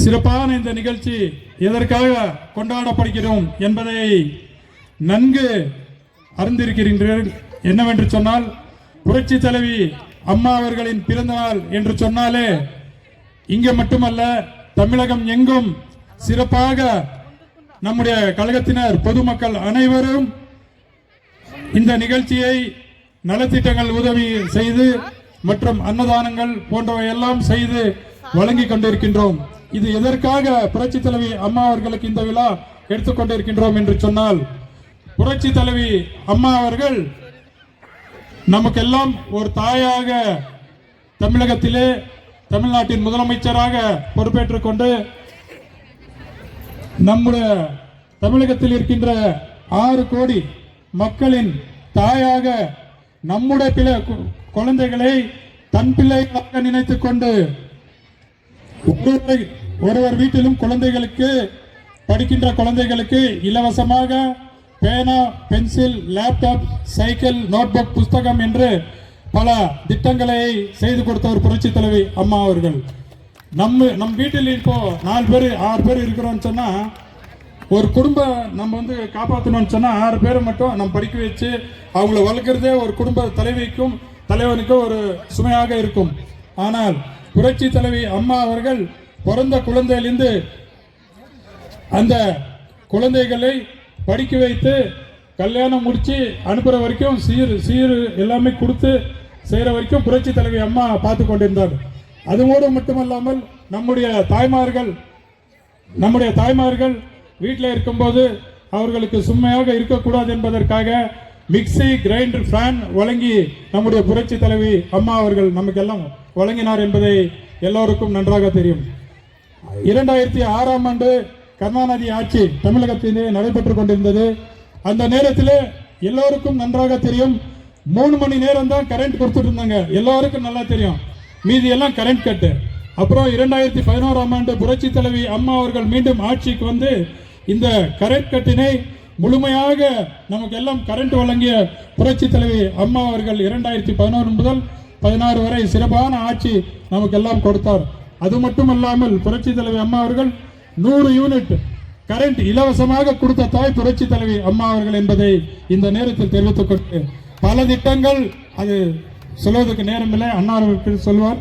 சிறப்பான இந்த நிகழ்ச்சி எதற்காக கொண்டாடப்படுகிறோம் என்பதை நன்கு அறிந்திருக்கிறீர்கள். என்னவென்று சொன்னால், புரட்சி தலைவி அம்மா அவர்களின் பிறந்த நாள் என்று சொன்னாலே இங்கே மட்டுமல்ல, தமிழகம் எங்கும் சிறப்பாக நம்முடைய கழகத்தினர் பொதுமக்கள் அனைவரும் இந்த நிகழ்ச்சியை நலத்திட்டங்கள் உதவி செய்து மற்றும் அன்னதானங்கள் போன்றவை எல்லாம் செய்து வழங்கி கொண்டிருக்கின்றோம். இது எதற்காக புரட்சி தலைவி அம்மா அவர்களுக்கு இந்த விழா எடுத்துக்கொண்டிருக்கின்றோம் என்று சொன்னால், புரட்சி தலைவி அம்மா அவர்கள் நமக்கெல்லாம் ஒரு தாயாக தமிழகத்திலே தமிழ்நாட்டின் முதலமைச்சராக பொறுப்பேற்றுக் கொண்டு நம்முடைய தமிழகத்தில் இருக்கின்ற 6 கோடி மக்களின் தாயாக நம்முடைய குழந்தைகளை தன் பிள்ளைகளாக நினைத்துக் கொண்டு ஒருவர் வீட்டிலும் குழந்தைகளுக்கு படிக்கின்ற குழந்தைகளுக்கு இலவசமாக பேனா, பென்சில், லேப்டாப், சைக்கிள், நோட்புக், புஸ்தகம் என்று பல திட்டங்களை செய்து கொடுத்த ஒரு புரட்சி தலைவி அம்மா அவர்கள். நம் வீட்டில் இப்போ 4 பேர் 6 பேர் இருக்கிறோம்னு சொன்னா, ஒரு குடும்பம் நம்ம காப்பாற்றணும்னு சொன்னா 6 பேரை மட்டும் நம்ம படிக்க வச்சு அவங்கள வளர்க்கிறதே ஒரு குடும்ப தலைவிக்கும் தலைவனுக்கும் ஒரு சுமையாக இருக்கும். ஆனால் புரட்சி தலைவி அம்மா அவர்கள் பிறந்த குழந்தையிலிருந்து அந்த குழந்தைகளை படிக்க வைத்து கல்யாணம் முடிச்சு அனுப்புற வரைக்கும் சீர் எல்லாமே கொடுத்து செய்யற வரைக்கும் புரட்சி தலைவி அம்மா பார்த்து கொண்டிருந்தார். அதுவோடு மட்டுமல்லாமல் நம்முடைய தாய்மார்கள் வீட்டில் இருக்கும்போது அவர்களுக்கு சும்மையாக இருக்கக்கூடாது என்பதற்காக மிக்சி, கிரைண்டர், ஃபேன் வழங்கி நம்முடைய புரட்சி தலைவி அம்மா அவர்கள் நமக்கெல்லாம் வழங்கினார் என்பதை எல்லோருக்கும் நன்றாக தெரியும். 2006ஆம் ஆண்டு கருணாநிதி ஆட்சி தமிழகத்திலே நடைபெற்றுக் கொண்டிருந்தது. அந்த நேரத்தில் எல்லோருக்கும் நன்றாக தெரியும், 3 மணி நேரம் தான் கரண்ட் கொடுத்துட்டு இருந்தாங்க. எல்லோருக்கும் நல்லா தெரியும். மீதி எல்லாம் கரண்ட் கட்டு. அப்புறம் 2011ஆம் ஆண்டு புரட்சி தலைவி அம்மா அவர்கள் மீண்டும் ஆட்சிக்கு வந்து இந்த கரண்ட் கட்டினை முழுமையாக நமக்கு எல்லாம் கரண்ட் வழங்கிய புரட்சி தலைவி அம்மா அவர்கள் 2011 முதல் 16 வரை சிறப்பான ஆட்சி நமக்கு எல்லாம் கொடுத்தார். அது மட்டுமல்லாமல் புரட்சி தலைவி அம்மா அவர்கள் 100 யூனிட் கரண்ட் இலவசமாக கொடுத்த தாய் புரட்சி தலைவி அம்மா அவர்கள் என்பதை இந்த நேரத்தில் தெரிவித்துக் கொண்டு, பல திட்டங்கள் அது சொல்வதற்கு நேரமில்லை, அண்ணா அவர்கள் சொல்வார்.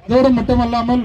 அதோடு மட்டுமல்லாமல்